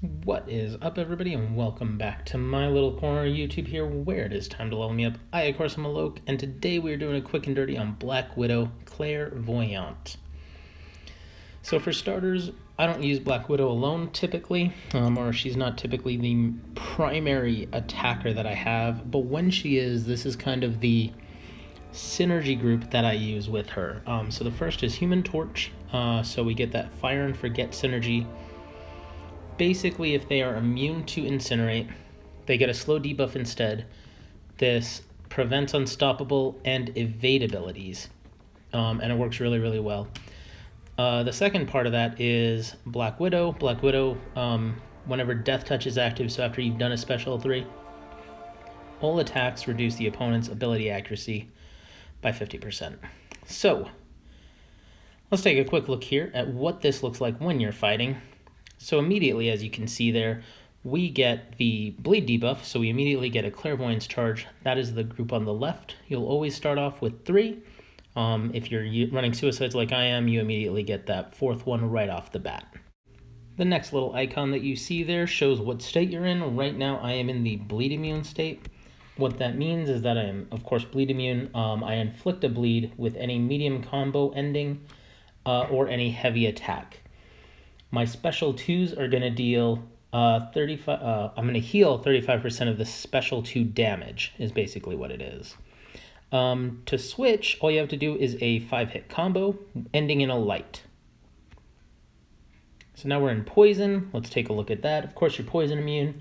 What is up, everybody, and welcome back to my little corner of YouTube here, where it is time to level me up. I, of course, am Alok, and today we are doing a quick and dirty on Black Widow Claire Voyant. So for starters, I don't use Black Widow alone typically, or she's not typically the primary attacker that I have, but when she is, this is kind of the synergy group that I use with her. So the first is Human Torch, so we get that Fire and Forget synergy. Basically, if they are immune to Incinerate, they get a slow debuff instead. This prevents unstoppable and evade abilities, and it works really, really well. The second part of that is Black Widow. Black Widow, whenever Death Touch is active, so after you've done a special 3, all attacks reduce the opponent's ability accuracy by 50%. So, let's take a quick look here at what this looks like when you're fighting. So immediately, as you can see there, we get the bleed debuff, so we immediately get a Clairvoyance charge. That is the group on the left. You'll always start off with 3. If you're running suicides like I am, you immediately get that 4th one right off the bat. The next little icon that you see there shows what state you're in. Right now, I am in the bleed immune state. What that means is that I am, of course, bleed immune. I inflict a bleed with any medium combo ending or any heavy attack. My special 2s are going to deal 35. I'm going to heal 35% of the special 2 damage, is basically what it is. To switch, all you have to do is a 5-hit combo ending in a light. So now we're in poison. Let's take a look at that. Of course, you're poison immune.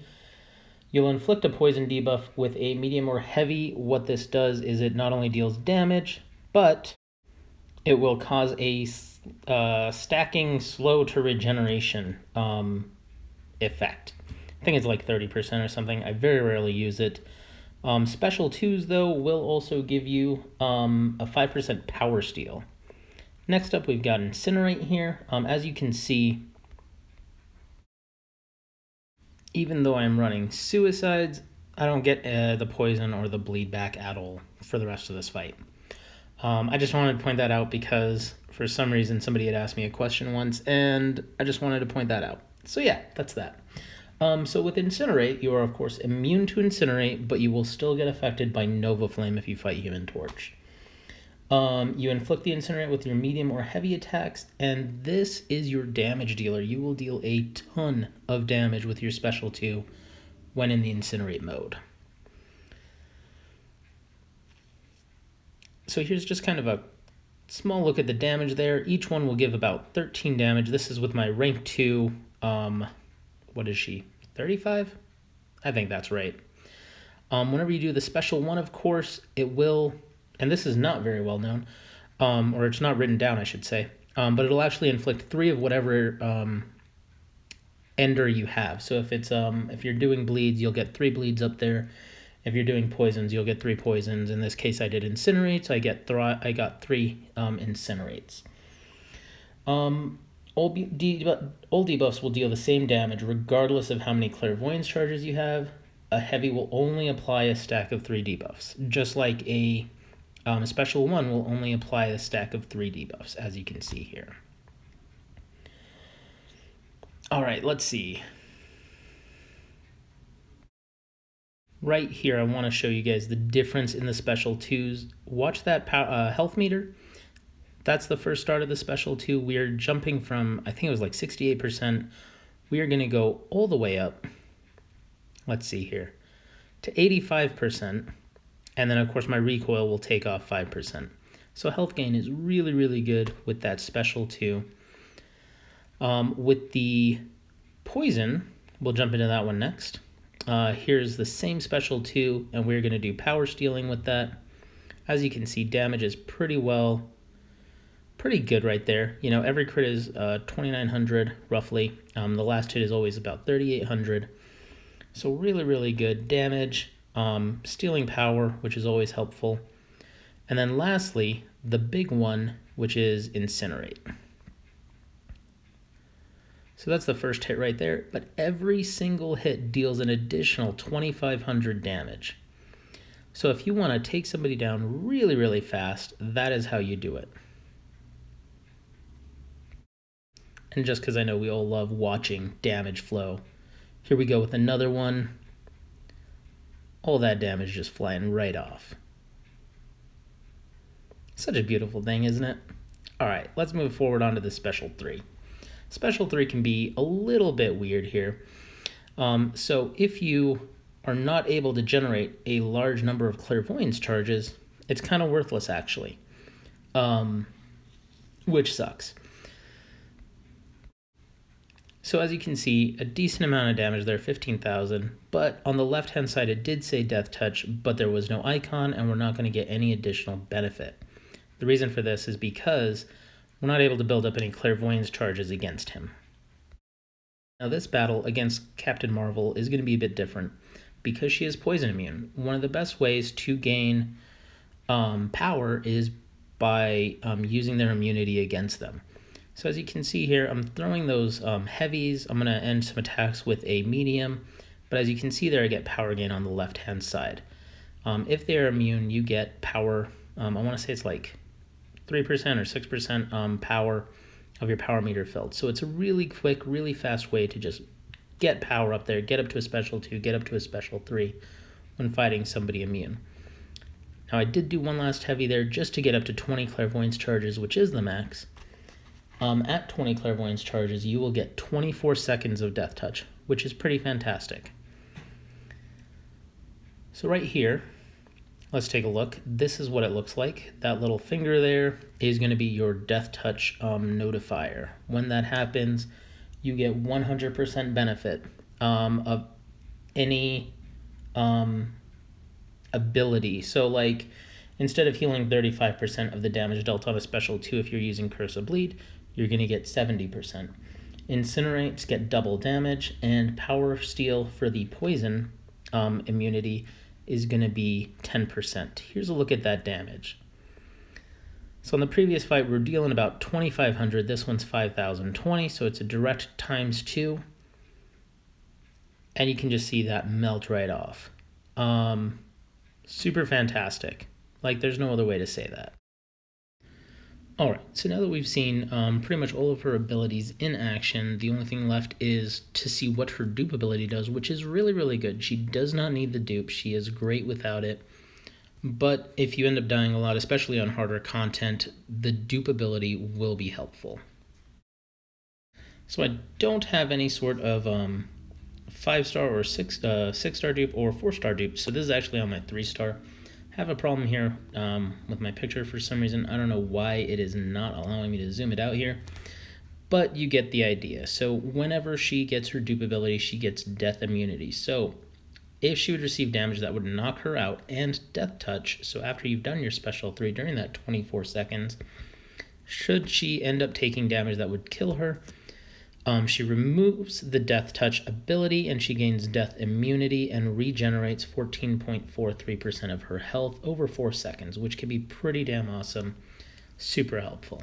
You'll inflict a poison debuff with a medium or heavy. What this does is it not only deals damage, but it will cause a stacking slow to regeneration effect. I think it's like 30% or something. I very rarely use it. Special 2s, though, will also give you a 5% power steal. Next up, we've got Incinerate here. As you can see, even though I'm running suicides, I don't get the poison or the bleed back at all for the rest of this fight. I just wanted to point that out because for some reason somebody had asked me a question once, and I just wanted to point that out. So yeah, that's that. So with Incinerate, you are of course immune to Incinerate, but you will still get affected by Nova Flame if you fight Human Torch. You inflict the Incinerate with your medium or heavy attacks, and this is your damage dealer. You will deal a ton of damage with your special 2 when in the Incinerate mode. So here's just kind of a small look at the damage there. Each one will give about 13 damage. This is with my rank 2, what is she, 35? I think that's right. Whenever you do the special 1, of course, it will, and this is not very well known, or it's not written down, I should say, but it'll actually inflict 3 of whatever ender you have. So if you're doing bleeds, you'll get 3 bleeds up there. If you're doing poisons, you'll get 3 poisons. In this case, I did Incinerate, so I got 3 Incinerates. All debuffs will deal the same damage regardless of how many Clairvoyance charges you have. A heavy will only apply a stack of 3 debuffs, just like a special 1 will only apply a stack of 3 debuffs, as you can see here. All right, let's see. Right here, I want to show you guys the difference in the special 2s. Watch that health meter. That's the first start of the special 2. We are jumping from, I think it was like 68%. We are going to go all the way up, let's see here, to 85%. And then, of course, my recoil will take off 5%. So health gain is really, really good with that special 2. With the poison, we'll jump into that one next. Here's the same special 2, and we're going to do power stealing with that. As you can see, damage is pretty good right there. You know, every crit is 2,900 roughly. The last hit is always about 3,800. So really, really good damage. Stealing power, which is always helpful. And then lastly, the big one, which is Incinerate. So that's the first hit right there, but every single hit deals an additional 2,500 damage. So if you want to take somebody down really, really fast, that is how you do it. And just because I know we all love watching damage flow, Here we go with another one. All that damage just flying right off. Such a beautiful thing, isn't it? All right, let's move forward onto the special 3. Special 3 can be a little bit weird here. So if you are not able to generate a large number of clairvoyance charges, it's kind of worthless actually, which sucks. So as you can see, a decent amount of damage there, 15,000, but on the left-hand side it did say Death Touch, but there was no icon and we're not going to get any additional benefit. The reason for this is because we're not able to build up any clairvoyance charges against him. Now this battle against Captain Marvel is going to be a bit different because she is poison immune. One of the best ways to gain power is by using their immunity against them. So as you can see here, I'm throwing those heavies. I'm going to end some attacks with a medium, but as you can see there, I get power gain on the left-hand side. If they're immune, you get power, I want to say it's like 3% or 6% power of your power meter filled. So it's a really quick, really fast way to just get power up there, get up to a special 2, get up to a special 3 when fighting somebody immune. Now I did do one last heavy there just to get up to 20 clairvoyance charges, which is the max. At 20 clairvoyance charges, you will get 24 seconds of Death Touch, which is pretty fantastic. So right here, let's take a look. This is what it looks like. That little finger there is going to be your Death Touch notifier. When that happens, you get 100% benefit of any ability. So like, instead of healing 35% of the damage dealt on a special 2 if you're using Curse of Bleed, you're going to get 70%. Incinerates get double damage, and Power Steal for the poison immunity is going to be 10%. Here's a look at that damage. So in the previous fight, we're dealing about 2,500. This one's 5,020, so it's a direct times 2. And you can just see that melt right off. Super fantastic. Like, there's no other way to say that. Alright, so now that we've seen pretty much all of her abilities in action, the only thing left is to see what her dupe ability does, which is really, really good. She does not need the dupe. She is great without it. But if you end up dying a lot, especially on harder content, the dupe ability will be helpful. So I don't have any sort of 5-star or 6-star dupe or 4-star dupe, so this is actually on my 3-star. Have a problem here with my picture for some reason. I don't know why it is not allowing me to zoom it out here, but you get the idea. So whenever she gets her dupe ability, she gets death immunity. So if she would receive damage, that would knock her out, and Death Touch. So after you've done your special 3 during that 24 seconds, should she end up taking damage that would kill her, she removes the Death Touch ability and she gains death immunity and regenerates 14.43% of her health over 4 seconds, which can be pretty damn awesome. Super helpful.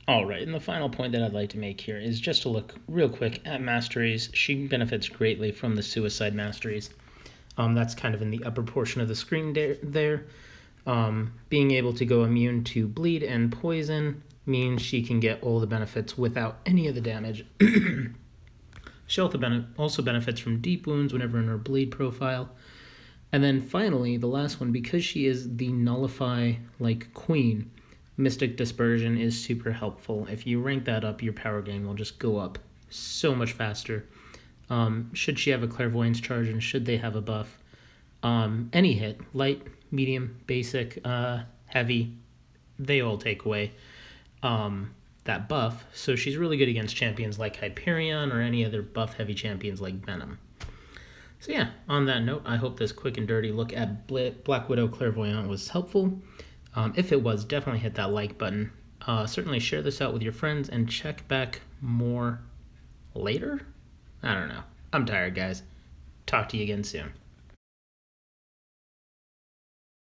Alright, and the final point that I'd like to make here is just to look real quick at Masteries. She benefits greatly from the Suicide Masteries. That's kind of in the upper portion of the screen there. Being able to go immune to bleed and poison means she can get all the benefits without any of the damage. She also benefits from deep wounds whenever in her bleed profile. And then finally, the last one, because she is the nullify like queen, Mystic Dispersion is super helpful. If you rank that up, your power gain will just go up so much faster. Should she have a clairvoyance charge and should they have a buff, any hit, light, medium, basic, heavy, they all take away that buff. So she's really good against champions like Hyperion or any other buff heavy champions like Venom. So yeah, on that note, I hope this quick and dirty look at Black Widow Claire Voyant was helpful. If it was, definitely hit that like button. Certainly share this out with your friends and check back more later? I don't know. I'm tired, guys. Talk to you again soon.